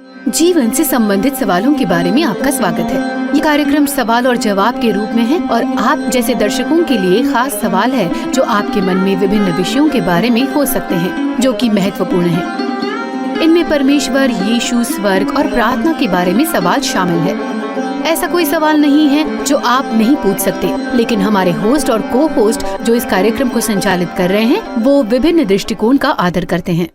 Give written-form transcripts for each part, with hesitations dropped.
जीवन से संबंधित सवालों के बारे में आपका स्वागत है। ये कार्यक्रम सवाल और जवाब के रूप में है और आप जैसे दर्शकों के लिए खास सवाल है जो आपके मन में विभिन्न विषयों के बारे में हो सकते हैं जो कि महत्वपूर्ण है। इनमें परमेश्वर, यीशु, स्वर्ग और प्रार्थना के बारे में सवाल शामिल है। ऐसा कोई सवाल नहीं है जो आप नहीं पूछ सकते, लेकिन हमारे होस्ट और को होस्ट जो इस कार्यक्रम को संचालित कर रहे हैं वो विभिन्न दृष्टिकोण का आदर करते हैं।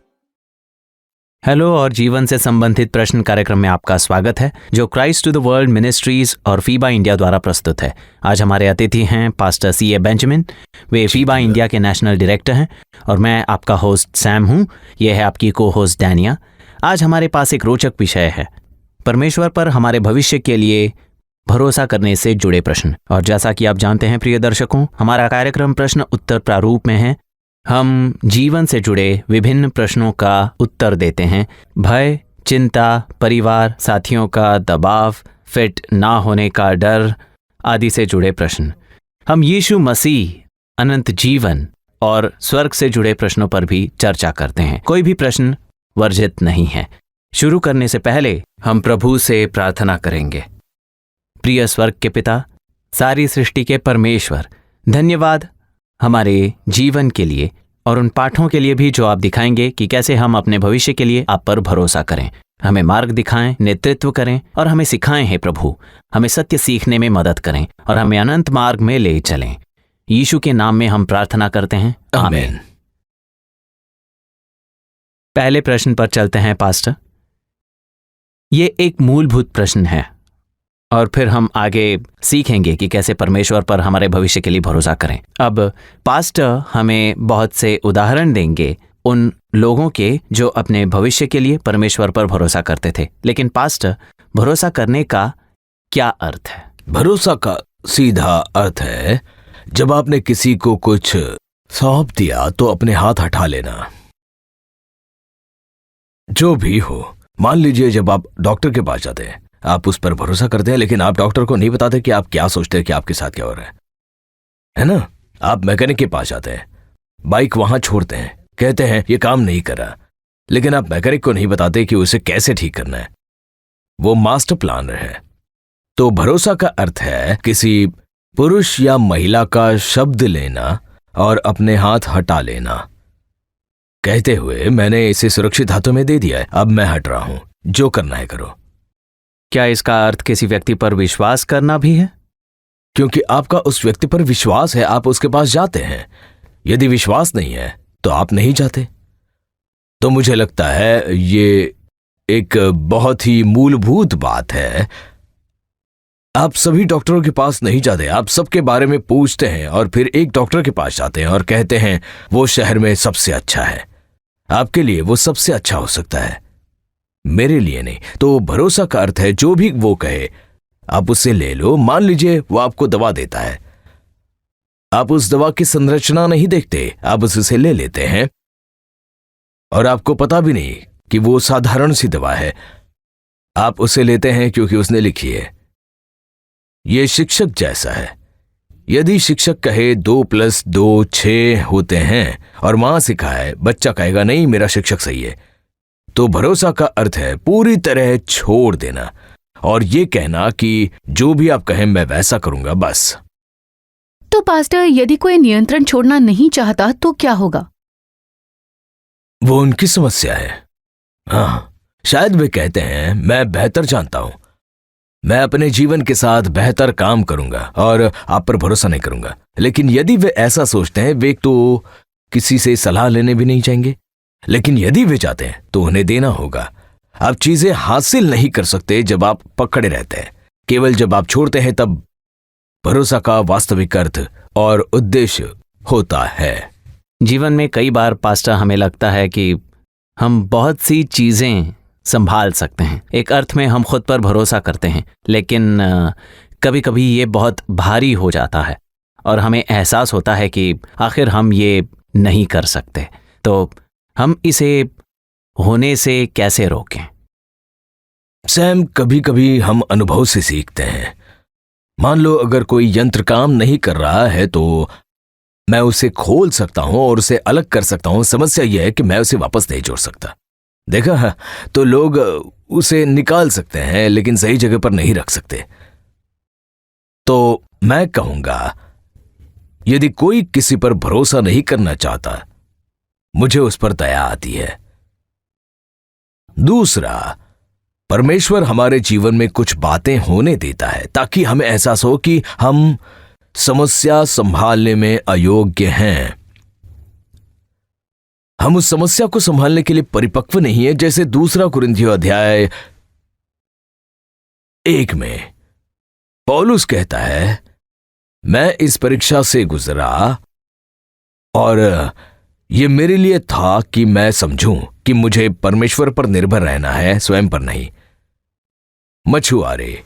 हेलो और जीवन से संबंधित प्रश्न कार्यक्रम में आपका स्वागत है जो Christ to the world ministries और फीबा इंडिया द्वारा प्रस्तुत है। आज हमारे अतिथि हैं पास्टर C.A. बेंजामिन। वे फीबा इंडिया के नेशनल डायरेक्टर हैं और मैं आपका होस्ट सैम हूं। यह है आपकी को होस्ट डैनिया। आज हमारे पास एक रोचक विषय है, परमेश्वर पर हमारे भविष्य के लिए भरोसा करने से जुड़े प्रश्न। और जैसा कि आप जानते हैं प्रिय दर्शकों, हमारा कार्यक्रम प्रश्न उत्तर प्रारूप में है। हम जीवन से जुड़े विभिन्न प्रश्नों का उत्तर देते हैं। भय, चिंता, परिवार, साथियों का दबाव, फिट ना होने का डर आदि से जुड़े प्रश्न। हम यीशु मसीह, अनंत जीवन और स्वर्ग से जुड़े प्रश्नों पर भी चर्चा करते हैं। कोई भी प्रश्न वर्जित नहीं है। शुरू करने से पहले हम प्रभु से प्रार्थना करेंगे। प्रिय स्वर्ग के पिता, सारी सृष्टि के परमेश्वर, धन्यवाद हमारे जीवन के लिए और उन पाठों के लिए भी जो आप दिखाएंगे कि कैसे हम अपने भविष्य के लिए आप पर भरोसा करें। हमें मार्ग दिखाएं, नेतृत्व करें और हमें सिखाएं। हे प्रभु, हमें सत्य सीखने में मदद करें और हमें अनंत मार्ग में ले चलें। यीशु के नाम में हम प्रार्थना करते हैं, आमीन। पहले प्रश्न पर चलते हैं पास्टर। ये एक मूलभूत प्रश्न है और फिर हम आगे सीखेंगे कि कैसे परमेश्वर पर हमारे भविष्य के लिए भरोसा करें। अब पास्टर हमें बहुत से उदाहरण देंगे उन लोगों के जो अपने भविष्य के लिए परमेश्वर पर भरोसा करते थे। लेकिन पास्टर, भरोसा करने का क्या अर्थ है? भरोसा का सीधा अर्थ है जब आपने किसी को कुछ सौंप दिया तो अपने हाथ हटा लेना। जो भी हो, मान लीजिए जब आप डॉक्टर के पास जाते हैं, आप उस पर भरोसा करते हैं, लेकिन आप डॉक्टर को नहीं बताते कि आप क्या सोचते हैं कि आपके साथ क्या हो रहा है ना? आप मैकेनिक के पास जाते हैं, बाइक वहां छोड़ते हैं, कहते हैं ये काम नहीं कर रहा, लेकिन आप मैकेनिक को नहीं बताते कि उसे कैसे ठीक करना है। वो मास्टर प्लानर है। तो भरोसा का अर्थ है किसी पुरुष या महिला का शब्द लेना और अपने हाथ हटा लेना, कहते हुए मैंने इसे सुरक्षित हाथों में दे दिया है, अब मैं हट रहा हूं, जो करना है करो। क्या इसका अर्थ किसी व्यक्ति पर विश्वास करना भी है? क्योंकि आपका उस व्यक्ति पर विश्वास है, आप उसके पास जाते हैं। यदि विश्वास नहीं है तो आप नहीं जाते। तो मुझे लगता है ये एक बहुत ही मूलभूत बात है। आप सभी डॉक्टरों के पास नहीं जाते, आप सबके बारे में पूछते हैं और फिर एक डॉक्टर के पास जाते हैं और कहते हैं वो शहर में सबसे अच्छा है। आपके लिए वो सबसे अच्छा हो सकता है, मेरे लिए नहीं। तो भरोसा का अर्थ है जो भी वो कहे आप उससे ले लो। मान लीजिए वो आपको दवा देता है, आप उस दवा की संरचना नहीं देखते, आप उसे ले लेते हैं और आपको पता भी नहीं कि वो साधारण सी दवा है, आप उसे लेते हैं क्योंकि उसने लिखी है। ये शिक्षक जैसा है। यदि शिक्षक कहे 2 + 2 6 होते हैं और मां सिखाए, बच्चा कहेगा नहीं मेरा शिक्षक सही है। तो भरोसा का अर्थ है पूरी तरह छोड़ देना और ये कहना कि जो भी आप कहें मैं वैसा करूंगा, बस। तो पास्टर, यदि कोई नियंत्रण छोड़ना नहीं चाहता तो क्या होगा? वो उनकी समस्या है। हाँ, शायद वे कहते हैं मैं बेहतर जानता हूं, मैं अपने जीवन के साथ बेहतर काम करूंगा और आप पर भरोसा नहीं करूंगा। लेकिन यदि वे ऐसा सोचते हैं, वे तो किसी से सलाह लेने भी नहीं चाहेंगे। लेकिन यदि वे चाहते हैं तो उन्हें देना होगा। आप चीजें हासिल नहीं कर सकते जब आप पकड़े रहते हैं, केवल जब आप छोड़ते हैं तब भरोसा का वास्तविक अर्थ और उद्देश्य होता है। जीवन में कई बार पास्टर हमें लगता है कि हम बहुत सी चीजें संभाल सकते हैं। एक अर्थ में हम खुद पर भरोसा करते हैं, लेकिन कभी कभी ये बहुत भारी हो जाता है और हमें एहसास होता है कि आखिर हम ये नहीं कर सकते। तो हम इसे होने से कैसे रोकें? सैम, कभी कभी हम अनुभव से सीखते हैं। मान लो अगर कोई यंत्र काम नहीं कर रहा है तो मैं उसे खोल सकता हूं और उसे अलग कर सकता हूं। समस्या यह है कि मैं उसे वापस नहीं जोड़ सकता। देखा, तो लोग उसे निकाल सकते हैं लेकिन सही जगह पर नहीं रख सकते। तो मैं कहूंगा, यदि कोई किसी पर भरोसा नहीं करना चाहता, मुझे उस पर दया आती है। दूसरा, परमेश्वर हमारे जीवन में कुछ बातें होने देता है ताकि हमें एहसास हो कि हम समस्या संभालने में अयोग्य हैं। हम उस समस्या को संभालने के लिए परिपक्व नहीं है। जैसे 2 कुरिन्थियों अध्याय 1 में पौलुस कहता है, मैं इस परीक्षा से गुजरा और यह मेरे लिए था कि मैं समझूं कि मुझे परमेश्वर पर निर्भर रहना है, स्वयं पर नहीं। मछुआरे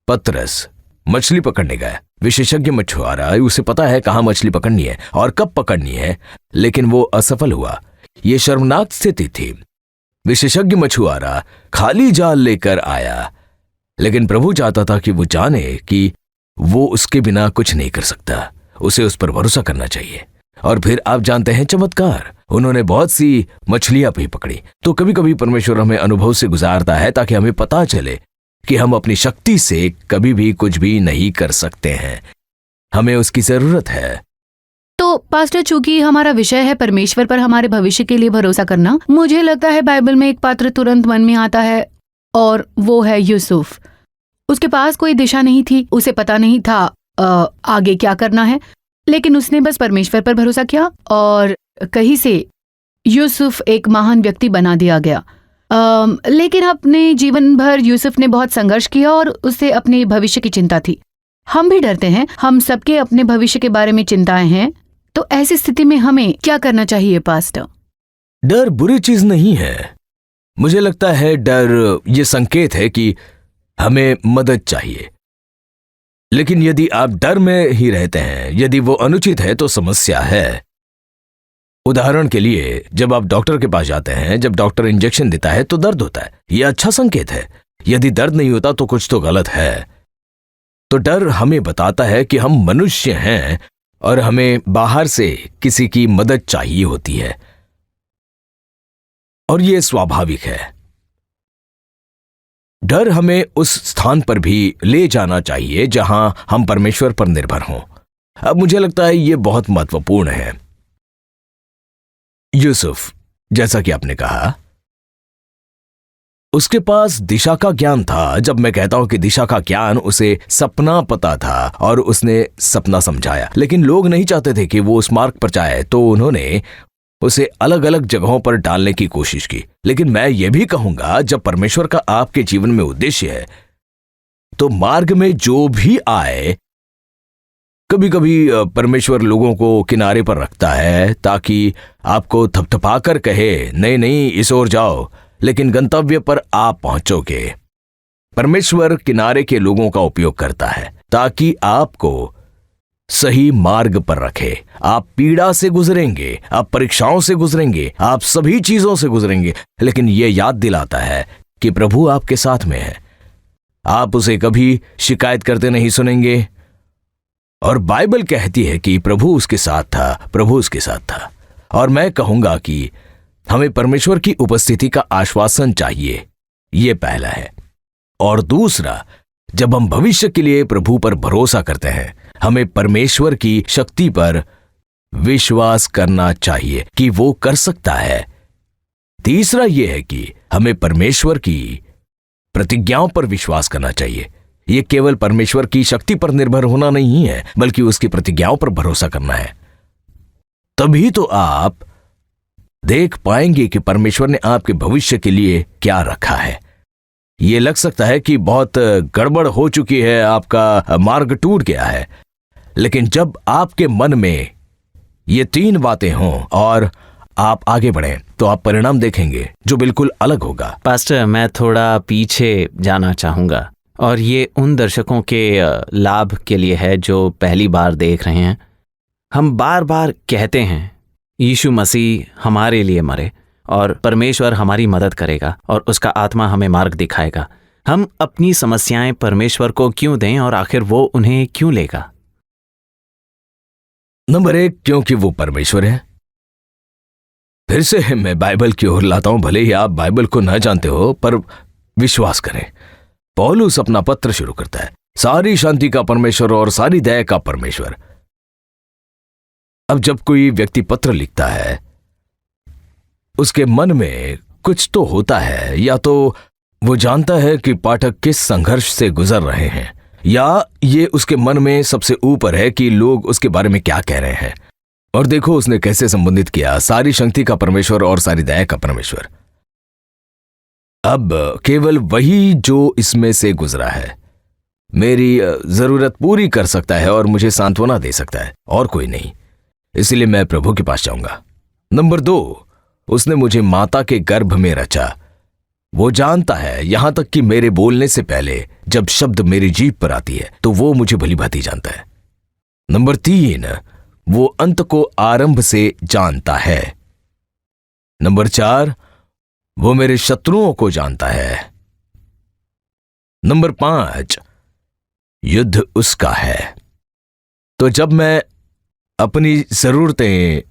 पतरस मछली पकड़ने गया। विशेषज्ञ मछुआरा, उसे पता है कहां मछली पकड़नी है और कब पकड़नी है, लेकिन वो असफल हुआ। यह शर्मनाक स्थिति थी। विशेषज्ञ मछुआरा खाली जाल लेकर आया, लेकिन प्रभु चाहता था कि वो जाने कि वो उसके बिना कुछ नहीं कर सकता, उसे उस पर भरोसा करना चाहिए। और फिर आप जानते हैं चमत्कार, उन्होंने बहुत सी मछलियां भी पकड़ी। तो कभी कभी परमेश्वर हमें अनुभव से गुजारता है ताकि हमें पता चले कि हम अपनी शक्ति से कभी भी कुछ भी नहीं कर सकते हैं, हमें उसकी जरूरत है। तो पास्टर, चूंकि हमारा विषय है परमेश्वर पर हमारे भविष्य के लिए भरोसा करना, मुझे लगता है बाइबल में एक पात्र तुरंत मन में आता है और वो है यूसुफ। उसके पास कोई दिशा नहीं थी, उसे पता नहीं था आगे क्या करना है, लेकिन उसने बस परमेश्वर पर भरोसा किया और कहीं से यूसुफ एक महान व्यक्ति बना दिया गया। लेकिन अपने जीवन भर यूसुफ ने बहुत संघर्ष किया और उसे अपने भविष्य की चिंता थी। हम भी डरते हैं, हम सबके अपने भविष्य के बारे में चिंताएं हैं। तो ऐसी स्थिति में हमें क्या करना चाहिए पास्टर? डर बुरी चीज नहीं है। मुझे लगता है डर ये संकेत है कि हमें मदद चाहिए। लेकिन यदि आप डर में ही रहते हैं, यदि वो अनुचित है, तो समस्या है। उदाहरण के लिए, जब आप डॉक्टर के पास जाते हैं, जब डॉक्टर इंजेक्शन देता है तो दर्द होता है, यह अच्छा संकेत है। यदि दर्द नहीं होता तो कुछ तो गलत है। तो डर हमें बताता है कि हम मनुष्य हैं और हमें बाहर से किसी की मदद चाहिए होती है, और यह स्वाभाविक है। डर हमें उस स्थान पर भी ले जाना चाहिए जहां हम परमेश्वर पर निर्भर हों। अब मुझे लगता है यह बहुत महत्वपूर्ण है। यूसुफ, जैसा कि आपने कहा, उसके पास दिशा का ज्ञान था। जब मैं कहता हूं कि दिशा का ज्ञान, उसे सपना पता था और उसने सपना समझाया। लेकिन लोग नहीं चाहते थे कि वो उस मार्ग पर जाए, तो उन्होंने उसे अलग अलग जगहों पर डालने की कोशिश की। लेकिन मैं ये भी कहूंगा, जब परमेश्वर का आपके जीवन में उद्देश्य है, तो मार्ग में जो भी आए, कभी कभी परमेश्वर लोगों को किनारे पर रखता है ताकि आपको थपथपाकर कहे, नहीं नहीं इस ओर जाओ, लेकिन गंतव्य पर आप पहुंचोगे। परमेश्वर किनारे के लोगों का उपयोग करता है ताकि आपको सही मार्ग पर रखे। आप पीड़ा से गुजरेंगे, आप परीक्षाओं से गुजरेंगे, आप सभी चीजों से गुजरेंगे, लेकिन यह याद दिलाता है कि प्रभु आपके साथ में है। आप उसे कभी शिकायत करते नहीं सुनेंगे। और बाइबल कहती है कि प्रभु उसके साथ था, प्रभु उसके साथ था। और मैं कहूंगा कि हमें परमेश्वर की उपस्थिति का आश्वासन चाहिए, यह पहला है। और दूसरा, जब हम भविष्य के लिए प्रभु पर भरोसा करते हैं, हमें परमेश्वर की शक्ति पर विश्वास करना चाहिए कि वो कर सकता है। तीसरा यह है कि हमें परमेश्वर की प्रतिज्ञाओं पर विश्वास करना चाहिए। यह केवल परमेश्वर की शक्ति पर निर्भर होना नहीं है, बल्कि उसकी प्रतिज्ञाओं पर भरोसा करना है। तभी तो आप देख पाएंगे कि परमेश्वर ने आपके भविष्य के लिए क्या रखा है। यह लग सकता है कि बहुत गड़बड़ हो चुकी है, आपका मार्ग टूट गया है, लेकिन जब आपके मन में ये 3 बातें हों और आप आगे बढ़ें, तो आप परिणाम देखेंगे जो बिल्कुल अलग होगा। पास्टर, मैं थोड़ा पीछे जाना चाहूँगा, और ये उन दर्शकों के लाभ के लिए है जो पहली बार देख रहे हैं। हम बार बार कहते हैं यीशु मसीह हमारे लिए मरे और परमेश्वर हमारी मदद करेगा और उसका आत्मा हमें मार्ग दिखाएगा। हम अपनी समस्याएं परमेश्वर को क्यों दें और आखिर वो उन्हें क्यों लेगा? नंबर 1, क्योंकि वो परमेश्वर है। फिर से मैं बाइबल की ओर लाता हूं। भले ही आप बाइबल को ना जानते हो, पर विश्वास करें। पौलुस अपना पत्र शुरू करता है, सारी शांति का परमेश्वर और सारी दया का परमेश्वर। अब जब कोई व्यक्ति पत्र लिखता है, उसके मन में कुछ तो होता है, या तो वो जानता है कि पाठक किस संघर्ष से गुजर रहे हैं, या ये उसके मन में सबसे ऊपर है कि लोग उसके बारे में क्या कह रहे हैं। और देखो उसने कैसे संबंधित किया, सारी शक्ति का परमेश्वर और सारी दया का परमेश्वर। अब केवल वही जो इसमें से गुजरा है मेरी जरूरत पूरी कर सकता है और मुझे सांत्वना दे सकता है, और कोई नहीं। इसलिए मैं प्रभु के पास जाऊंगा। नंबर 2, उसने मुझे माता के गर्भ में रचा। वो जानता है, यहां तक कि मेरे बोलने से पहले जब शब्द मेरी जीभ पर आती है तो वो मुझे भली भांति जानता है। नंबर 3, वो अंत को आरंभ से जानता है। नंबर 4, वो मेरे शत्रुओं को जानता है। नंबर 5, युद्ध उसका है। तो जब मैं अपनी जरूरतें,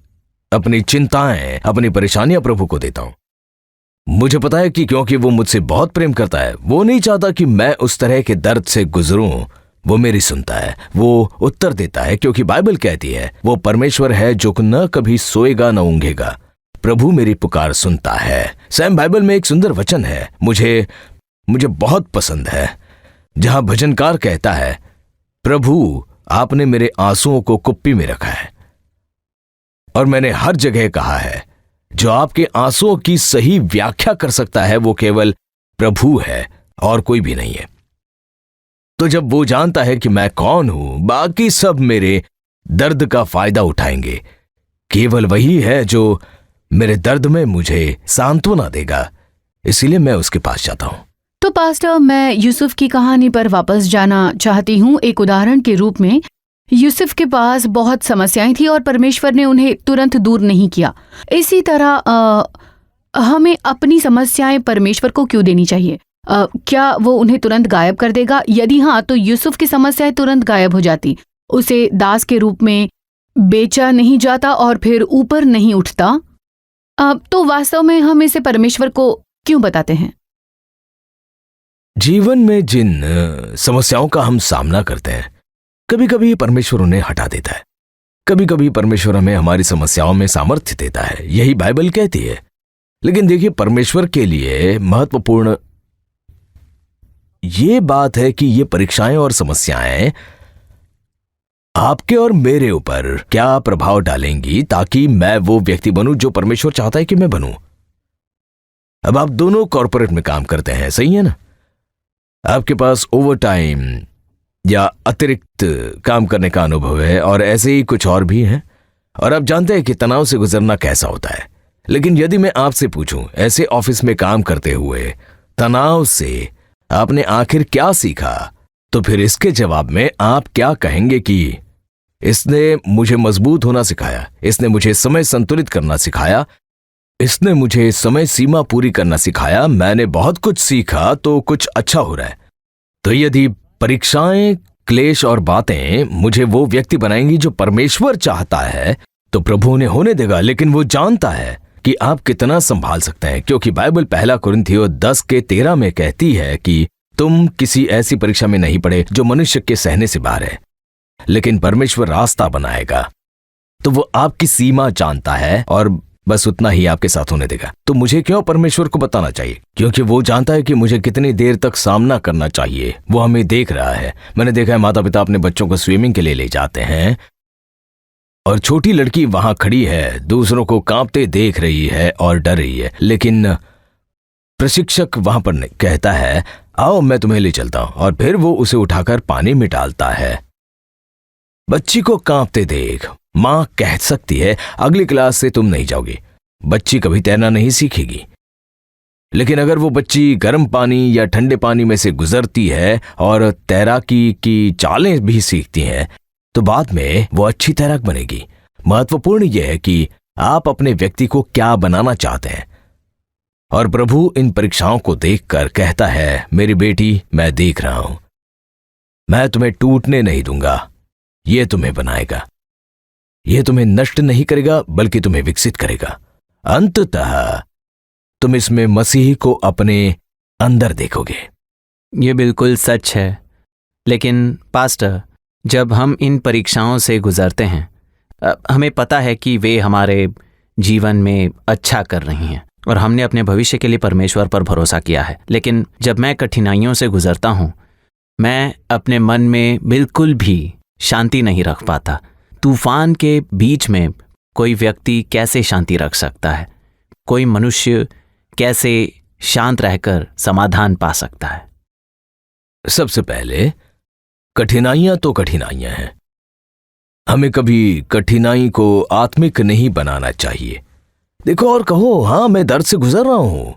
अपनी चिंताएं, अपनी परेशानियां प्रभु को देता हूं, मुझे पता है कि क्योंकि वो मुझसे बहुत प्रेम करता है, वो नहीं चाहता कि मैं उस तरह के दर्द से गुजरूं। वो मेरी सुनता है, वो उत्तर देता है, क्योंकि बाइबल कहती है वो परमेश्वर है जो न कभी सोएगा न ऊंघेगा। प्रभु मेरी पुकार सुनता है। सैम, बाइबल में एक सुंदर वचन है, मुझे बहुत पसंद है, जहां भजनकार कहता है, प्रभु आपने मेरे आंसुओं को कुप्पी में रखा है। और मैंने हर जगह कहा है, जो आपके आंसुओं की सही व्याख्या कर सकता है वो केवल प्रभु है और कोई भी नहीं है। तो जब वो जानता है कि मैं कौन हूं, बाकी सब मेरे दर्द का फायदा उठाएंगे। केवल वही है जो मेरे दर्द में मुझे सांत्वना देगा, इसीलिए मैं उसके पास जाता हूं। तो पास्टर, मैं यूसुफ की कहानी पर वापस जाना चाहती हूँ। एक उदाहरण के रूप में, यूसुफ के पास बहुत समस्याएं थी और परमेश्वर ने उन्हें तुरंत दूर नहीं किया। इसी तरह हमें अपनी समस्याएं परमेश्वर को क्यों देनी चाहिए? क्या वो उन्हें तुरंत गायब कर देगा? यदि हाँ, तो यूसुफ की समस्याएं तुरंत गायब हो जाती, उसे दास के रूप में बेचा नहीं जाता और फिर ऊपर नहीं उठता। तो वास्तव में हम इसे परमेश्वर को क्यों बताते हैं? जीवन में जिन समस्याओं का हम सामना करते हैं, कभी कभी परमेश्वर उन्हें हटा देता है, कभी कभी परमेश्वर हमें हमारी समस्याओं में सामर्थ्य देता है, यही बाइबल कहती है। लेकिन देखिए, परमेश्वर के लिए महत्वपूर्ण ये बात है कि ये परीक्षाएं और समस्याएं आपके और मेरे ऊपर क्या प्रभाव डालेंगी, ताकि मैं वो व्यक्ति बनूं जो परमेश्वर चाहता है कि मैं बनूं। अब आप दोनों कॉर्पोरेट में काम करते हैं, सही है ना? आपके पास ओवर टाइम या अतिरिक्त काम करने का अनुभव है, और ऐसे ही कुछ और भी हैं, और आप जानते हैं कि तनाव से गुजरना कैसा होता है। लेकिन यदि मैं आपसे पूछूं, ऐसे ऑफिस में काम करते हुए तनाव से आपने आखिर क्या सीखा, तो फिर इसके जवाब में आप क्या कहेंगे कि इसने मुझे मजबूत होना सिखाया, इसने मुझे समय संतुलित करना सिखाया, इसने मुझे समय सीमा पूरी करना सिखाया, मैंने बहुत कुछ सीखा, तो कुछ अच्छा हो रहा है। तो यदि परीक्षाएं, क्लेश और बातें मुझे वो व्यक्ति बनाएंगी जो परमेश्वर चाहता है, तो प्रभु उन्हें होने देगा। लेकिन वो जानता है कि आप कितना संभाल सकते हैं, क्योंकि बाइबल 1 कुरिन्थियों 10:13 में कहती है कि तुम किसी ऐसी परीक्षा में नहीं पड़े जो मनुष्य के सहने से बाहर है, लेकिन परमेश्वर रास्ता बनाएगा। तो वो आपकी सीमा जानता है और बस उतना ही आपके साथ होने देगा। तो मुझे क्यों परमेश्वर को बताना चाहिए? क्योंकि वो जानता है कि मुझे कितनी देर तक सामना करना चाहिए। वो हमें देख रहा है। मैंने देखा है, माता पिता अपने बच्चों को स्विमिंग के लिए ले जाते हैं और छोटी लड़की वहां खड़ी है, दूसरों को कांपते देख रही है और डर रही है, लेकिन प्रशिक्षक वहां पर कहता है, आओ मैं तुम्हें ले चलता हूं, और फिर वो उसे उठाकर पानी में डालता है। बच्ची को कांपते देख मां कह सकती है, अगली क्लास से तुम नहीं जाओगी। बच्ची कभी तैरना नहीं सीखेगी। लेकिन अगर वो बच्ची गर्म पानी या ठंडे पानी में से गुजरती है और तैराकी की चालें भी सीखती है, तो बाद में वो अच्छी तैराक बनेगी। महत्वपूर्ण यह है कि आप अपने व्यक्ति को क्या बनाना चाहते हैं। और प्रभु इन परीक्षाओं को देखकर कहता है, मेरी बेटी, मैं देख रहा हूं, मैं तुम्हें टूटने नहीं दूंगा। ये तुम्हें बनाएगा, ये तुम्हें नष्ट नहीं करेगा, बल्कि तुम्हें विकसित करेगा। अंततः तुम इसमें मसीह को अपने अंदर देखोगे। ये बिल्कुल सच है। लेकिन पास्टर, जब हम इन परीक्षाओं से गुजरते हैं, हमें पता है कि वे हमारे जीवन में अच्छा कर रही हैं और हमने अपने भविष्य के लिए परमेश्वर पर भरोसा किया है। लेकिन जब मैं कठिनाइयों से गुजरता हूँ, मैं अपने मन में बिल्कुल भी शांति नहीं रख पाता। तूफान के बीच में कोई व्यक्ति कैसे शांति रख सकता है? कोई मनुष्य कैसे शांत रहकर समाधान पा सकता है? सबसे पहले कठिनाइयां तो कठिनाइयां हैं। हमें कभी कठिनाई को आत्मिक नहीं बनाना चाहिए। देखो और कहो, हाँ मैं दर्द से गुजर रहा हूं।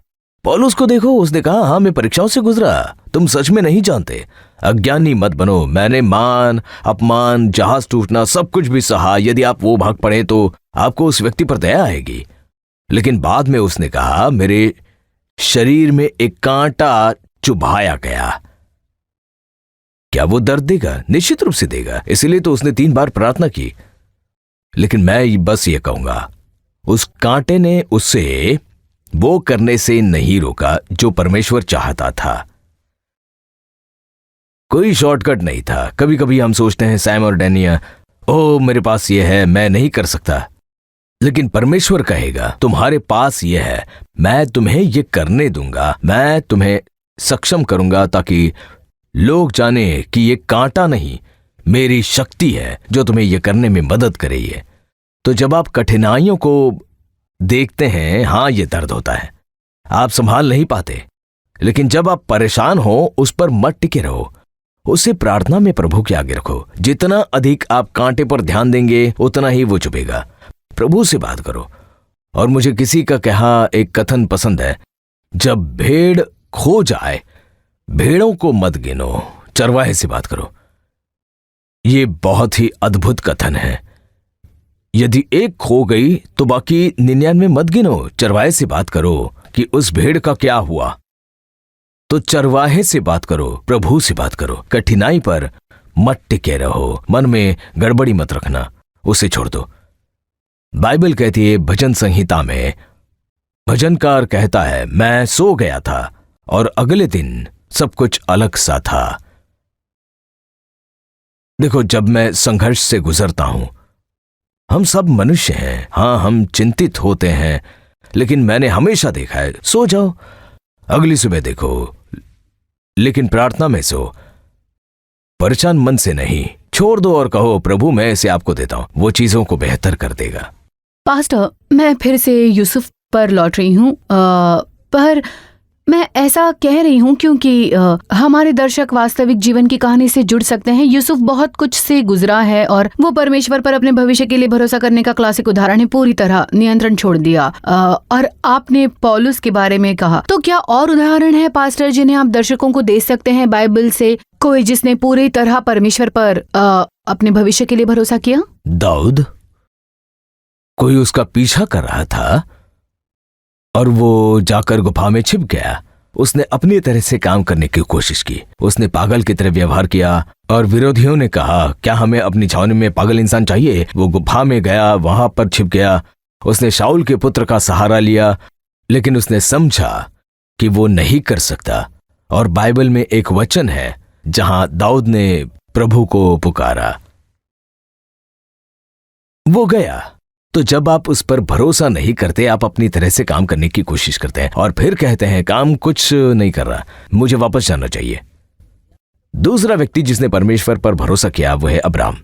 पौलुस को देखो, उसने कहा हाँ मैं परीक्षाओं से गुजरा। तुम सच में नहीं जानते। अज्ञानी मत बनो। मैंने मान, अपमान, जहाज टूटना सब कुछ भी सहा। यदि आप वो भाग पड़े तो आपको उस व्यक्ति पर दया आएगी। लेकिन बाद में उसने कहा मेरे शरीर में एक कांटा चुभाया गया। क्या वो दर्द देगा? निश्चित रूप से देगा। इसीलिए तो उसने 3 बार प्रार्थना की। लेकिन मैं बस ये कहूंगा, उस कांटे ने उससे वो करने से नहीं रोका जो परमेश्वर चाहता था। कोई शॉर्टकट नहीं था। कभी कभी हम सोचते हैं सैम और डैनिया, ओ मेरे पास ये है, मैं नहीं कर सकता। लेकिन परमेश्वर कहेगा तुम्हारे पास ये है, मैं तुम्हें ये करने दूंगा। मैं तुम्हें सक्षम करूंगा ताकि लोग जाने कि ये कांटा नहीं, मेरी शक्ति है जो तुम्हें ये करने में मदद करेगी। तो जब आप कठिनाइयों को देखते हैं, हाँ ये दर्द होता है, आप संभाल नहीं पाते। लेकिन जब आप परेशान हो, उस पर मत टिके रहो। उसे प्रार्थना में प्रभु के आगे रखो। जितना अधिक आप कांटे पर ध्यान देंगे उतना ही वो चुभेगा। प्रभु से बात करो। और मुझे किसी का कहा एक कथन पसंद है, जब भेड़ खो जाए भेड़ों को मत गिनो, चरवाहे से बात करो। ये बहुत ही अद्भुत कथन है। यदि एक खो गई तो बाकी 99 मत गिनो, चरवाहे से बात करो कि उस भेड़ का क्या हुआ। तो चरवाहे से बात करो, प्रभु से बात करो। कठिनाई पर मत टिके रहो। मन में गड़बड़ी मत रखना, उसे छोड़ दो। बाइबल कहती है भजन संहिता में, भजनकार कहता है मैं सो गया था और अगले दिन सब कुछ अलग सा था। देखो, जब मैं संघर्ष से गुजरता हूं, हम सब मनुष्य हैं। हाँ हम चिंतित होते हैं, लेकिन मैंने हमेशा देखा है सो जाओ, अगली सुबह देखो, लेकिन प्रार्थना में सो। परेशान मन से नहीं, छोड़ दो और कहो प्रभु मैं इसे आपको देता हूं, वो चीजों को बेहतर कर देगा। पास्टर, मैं फिर से यूसुफ पर लौट रही हूँ, पर मैं ऐसा कह रही हूँ क्योंकि हमारे दर्शक वास्तविक जीवन की कहानी से जुड़ सकते हैं। यूसुफ बहुत कुछ से गुजरा है और वो परमेश्वर पर अपने भविष्य के लिए भरोसा करने का क्लासिक उदाहरण है। पूरी तरह नियंत्रण छोड़ दिया। और आपने पौलुस के बारे में कहा, तो क्या और उदाहरण है पास्टर जिन्हें आप दर्शकों को दे सकते हैं बाइबल से, कोई जिसने पूरी तरह परमेश्वर पर अपने भविष्य के लिए भरोसा किया? दाऊद, कोई उसका पीछा कर रहा था और वो जाकर गुफा में छिप गया। उसने अपनी तरह से काम करने की कोशिश की। उसने पागल की तरह व्यवहार किया और विरोधियों ने कहा क्या हमें अपनी छावनी में पागल इंसान चाहिए? वो गुफा में गया, वहां पर छिप गया। उसने शाऊल के पुत्र का सहारा लिया, लेकिन उसने समझा कि वो नहीं कर सकता। और बाइबल में एक वचन है जहां दाऊद ने प्रभु को पुकारा, वो गया। तो जब आप उस पर भरोसा नहीं करते, आप अपनी तरह से काम करने की कोशिश करते हैं और फिर कहते हैं काम कुछ नहीं कर रहा, मुझे वापस जाना चाहिए। दूसरा व्यक्ति जिसने परमेश्वर पर भरोसा किया वो है अब्राहम।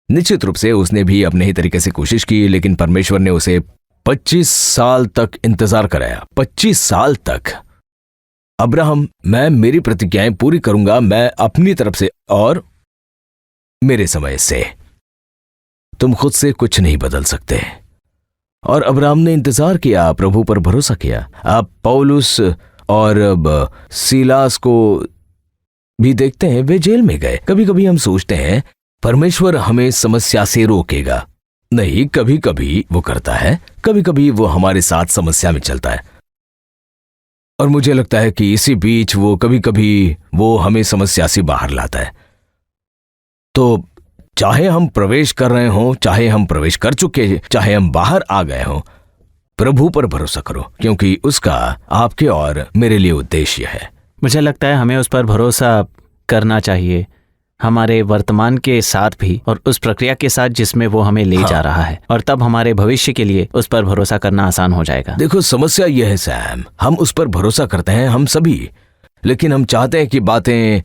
निश्चित रूप से उसने भी अपने ही तरीके से कोशिश की, लेकिन परमेश्वर ने उसे 25 साल तक इंतजार कराया। 25 साल तक। अब्राहम, मैं मेरी प्रतिज्ञाएं पूरी करूंगा, मैं अपनी तरफ से और मेरे समय से। तुम खुद से कुछ नहीं बदल सकते। और अब्राहम ने इंतजार किया, प्रभु पर भरोसा किया। आप पौलुस और सीलास को भी देखते हैं, वे जेल में गए। कभी कभी हम सोचते हैं परमेश्वर हमें समस्या से रोकेगा। नहीं, कभी कभी वो करता है, कभी कभी वो हमारे साथ समस्या में चलता है। और मुझे लगता है कि इसी बीच वो कभी कभी वो हमें समस्या से बाहर लाता है। तो चाहे हम प्रवेश कर रहे हों, चाहे हम प्रवेश कर चुके, चाहे हम बाहर आ गए हों, प्रभु पर भरोसा करो, क्योंकि उसका आपके और मेरे लिए उद्देश्य है। मुझे लगता है हमें उस पर भरोसा करना चाहिए, हमारे वर्तमान के साथ भी और उस प्रक्रिया के साथ जिसमें वो हमें ले जा रहा है, और तब हमारे भविष्य के लिए उस पर भरोसा करना आसान हो जाएगा। देखो, समस्या यह है सैम, हम उस पर भरोसा करते हैं, हम सभी, लेकिन हम चाहते हैं कि बातें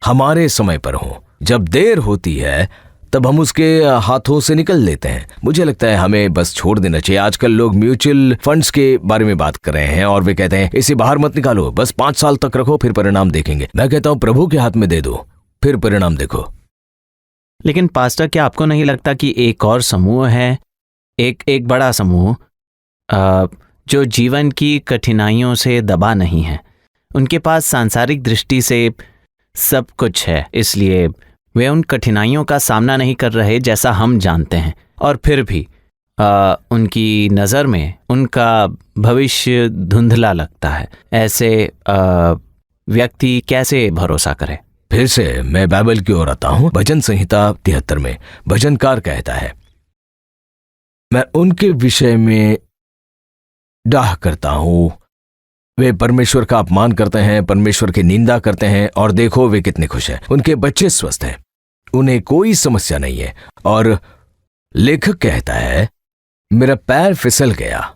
हमारे समय पर हों। जब देर होती है तब हम उसके हाथों से निकल लेते हैं। मुझे लगता है हमें बस छोड़ देना चाहिए। आजकल लोग म्यूचुअल फंड्स के बारे में बात कर रहे हैं और वे कहते हैं इसे बाहर मत निकालो, बस 5 साल तक रखो, फिर परिणाम देखेंगे। मैं कहता हूं प्रभु के हाथ में दे दो, फिर परिणाम देखो। लेकिन पास्टर, क्या आपको नहीं लगता कि एक और समूह है, एक बड़ा समूह जो जीवन की कठिनाइयों से दबा नहीं है? उनके पास सांसारिक दृष्टि से सब कुछ है, इसलिए वे उन कठिनाइयों का सामना नहीं कर रहे जैसा हम जानते हैं, और फिर भी उनकी नज़र में उनका भविष्य धुंधला लगता है। ऐसे व्यक्ति कैसे भरोसा करे? फिर से मैं बाइबल की ओर आता हूं। भजन संहिता 73 में भजनकार कहता है, मैं उनके विषय में डाह करता हूं, वे परमेश्वर का अपमान करते हैं, परमेश्वर की निंदा करते हैं, और देखो वे कितने खुश हैं। उनके बच्चे स्वस्थ हैं, उन्हें कोई समस्या नहीं है। और लेखक कहता है, मेरा पैर फिसल गया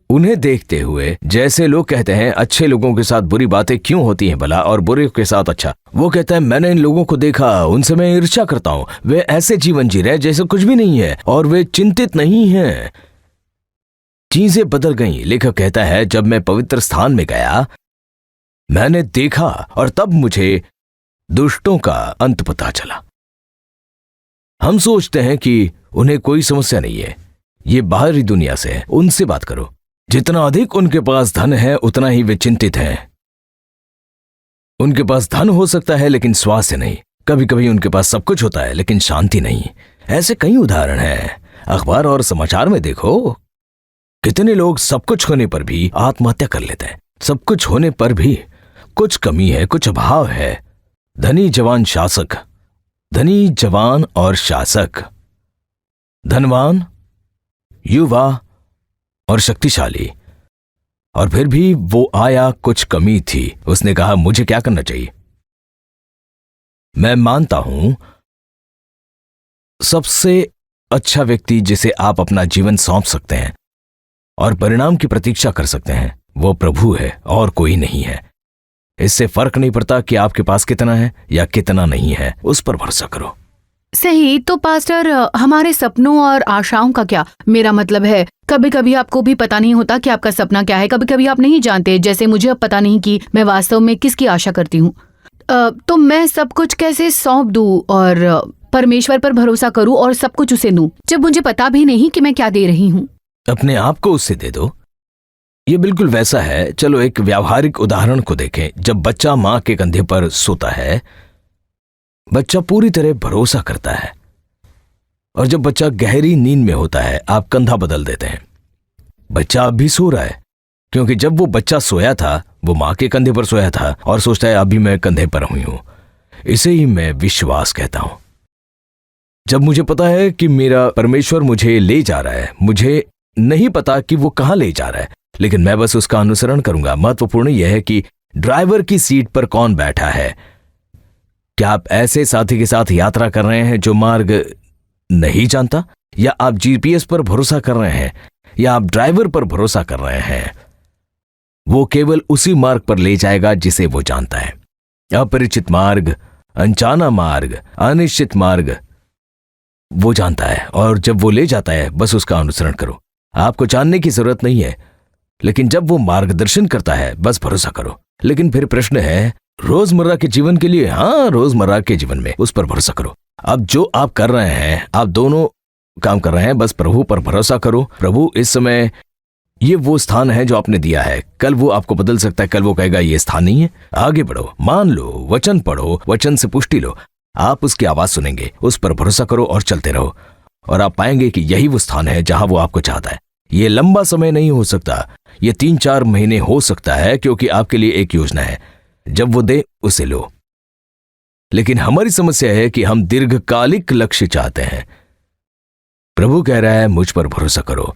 उन्हें देखते हुए। जैसे लोग कहते हैं अच्छे लोगों के साथ बुरी बातें क्यों होती हैं भला, और बुरे के साथ अच्छा। वो कहता है मैंने इन लोगों को देखा, उनसे मैं ईर्ष्या करता हूं, वे ऐसे जीवन जी रहे जैसे कुछ भी नहीं है, और वे चिंतित नहीं हैं। चीजें बदल गईं। लेखक कहता है, जब मैं पवित्र स्थान में गया मैंने देखा, और तब मुझे दुष्टों का अंत पता चला। हम सोचते हैं कि उन्हें कोई समस्या नहीं है, ये बाहरी दुनिया से है। उनसे बात करो, जितना अधिक उनके पास धन है उतना ही वे चिंतित हैं। उनके पास धन हो सकता है लेकिन स्वास्थ्य नहीं। कभी कभी उनके पास सब कुछ होता है लेकिन शांति नहीं। ऐसे कई उदाहरण हैं। अखबार और समाचार में देखो, कितने लोग सब कुछ होने पर भी आत्महत्या कर लेते हैं। सब कुछ होने पर भी कुछ कमी है, कुछ अभाव है। धनी जवान शासक, धनी जवान और शासक, धनवान, युवा और शक्तिशाली, और फिर भी वो आया, कुछ कमी थी। उसने कहा मुझे क्या करना चाहिए? मैं मानता हूं सबसे अच्छा व्यक्ति जिसे आप अपना जीवन सौंप सकते हैं और परिणाम की प्रतीक्षा कर सकते हैं, वो प्रभु है और कोई नहीं है। इससे फर्क नहीं पड़ता कि आपके पास कितना है या कितना नहीं है, उस पर भरोसा करो। सही। तो पास्टर, हमारे सपनों और आशाओं का क्या? मेरा मतलब है, कभी कभी आपको भी पता नहीं होता कि आपका सपना क्या है। कभी कभी आप नहीं जानते, जैसे मुझे अब पता नहीं कि मैं वास्तव में किसकी आशा करती हूँ। तो मैं सब कुछ कैसे सौंप दूँ और परमेश्वर पर भरोसा करूँ और सब कुछ उसे दूँ, जब मुझे पता भी नहीं कि मैं क्या दे रही हूँ? अपने आप को उससे दे दो। ये बिल्कुल वैसा है। चलो एक व्यावहारिक उदाहरण को देखें। जब बच्चा मां के कंधे पर सोता है, बच्चा पूरी तरह भरोसा करता है, और जब बच्चा गहरी नींद में होता है आप कंधा बदल देते हैं। बच्चा अब भी सो रहा है, क्योंकि जब वो बच्चा सोया था वो मां के कंधे पर सोया था और सोचता है अभी मैं कंधे पर हुई हूं। इसे ही मैं विश्वास कहता हूं। जब मुझे पता है कि मेरा परमेश्वर मुझे ले जा रहा है, मुझे नहीं पता कि वो कहां ले जा रहा है, लेकिन मैं बस उसका अनुसरण करूंगा। महत्वपूर्ण यह है कि ड्राइवर की सीट पर कौन बैठा है। क्या आप ऐसे साथी के साथ यात्रा कर रहे हैं जो मार्ग नहीं जानता, या आप जीपीएस पर भरोसा कर रहे हैं, या आप ड्राइवर पर भरोसा कर रहे हैं? वो केवल उसी मार्ग पर ले जाएगा जिसे वो जानता है। अपरिचित मार्ग, अनजाना मार्ग, अनिश्चित मार्ग वो जानता है, और जब वो ले जाता है बस उसका अनुसरण करो। आपको जानने की जरूरत नहीं है, लेकिन जब वो मार्गदर्शन करता है बस भरोसा करो। लेकिन फिर प्रश्न है रोजमर्रा के जीवन के लिए। हाँ, रोजमर्रा के जीवन में उस पर भरोसा करो। अब जो आप कर रहे हैं, आप दोनों काम कर रहे हैं, बस प्रभु पर भरोसा करो। प्रभु इस समय ये वो स्थान है जो आपने दिया है। कल वो आपको बदल सकता है, कल वो कहेगा ये स्थान नहीं है। आगे बढ़ो, मान लो, वचन पढ़ो, वचन से पुष्टि लो। आप उसकी आवाज सुनेंगे, उस पर भरोसा करो और चलते रहो, और आप पाएंगे कि यही वो स्थान है जहां वो आपको चाहता है। ये लंबा समय नहीं हो सकता, ये 3-4 महीने हो सकता है, क्योंकि आपके लिए एक योजना है। जब वो दे उसे लो। लेकिन हमारी समस्या है कि हम दीर्घकालिक लक्ष्य चाहते हैं। प्रभु कह रहा है मुझ पर भरोसा करो,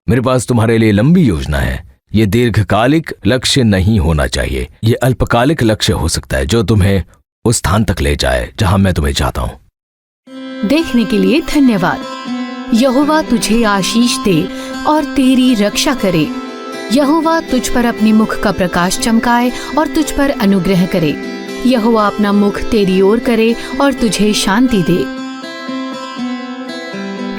मेरे पास तुम्हारे लिए लंबी योजना है, ये दीर्घकालिक लक्ष्य नहीं होना चाहिए। ये अल्पकालिक लक्ष्य हो सकता है जो तुम्हें उस स्थान तक ले जाए जहां मैं तुम्हें चाहता हूं। देखने के लिए धन्यवाद। यहोवा तुझे आशीष दे और तेरी रक्षा करे। यहोवा तुझ पर अपने मुख का प्रकाश चमकाए और तुझ पर अनुग्रह करे। यहोवा अपना मुख तेरी ओर करे और तुझे शांति दे।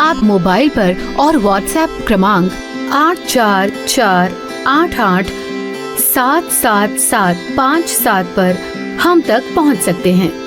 आप मोबाइल पर और व्हाट्सएप क्रमांक 8448877757 पर हम तक पहुंच सकते हैं।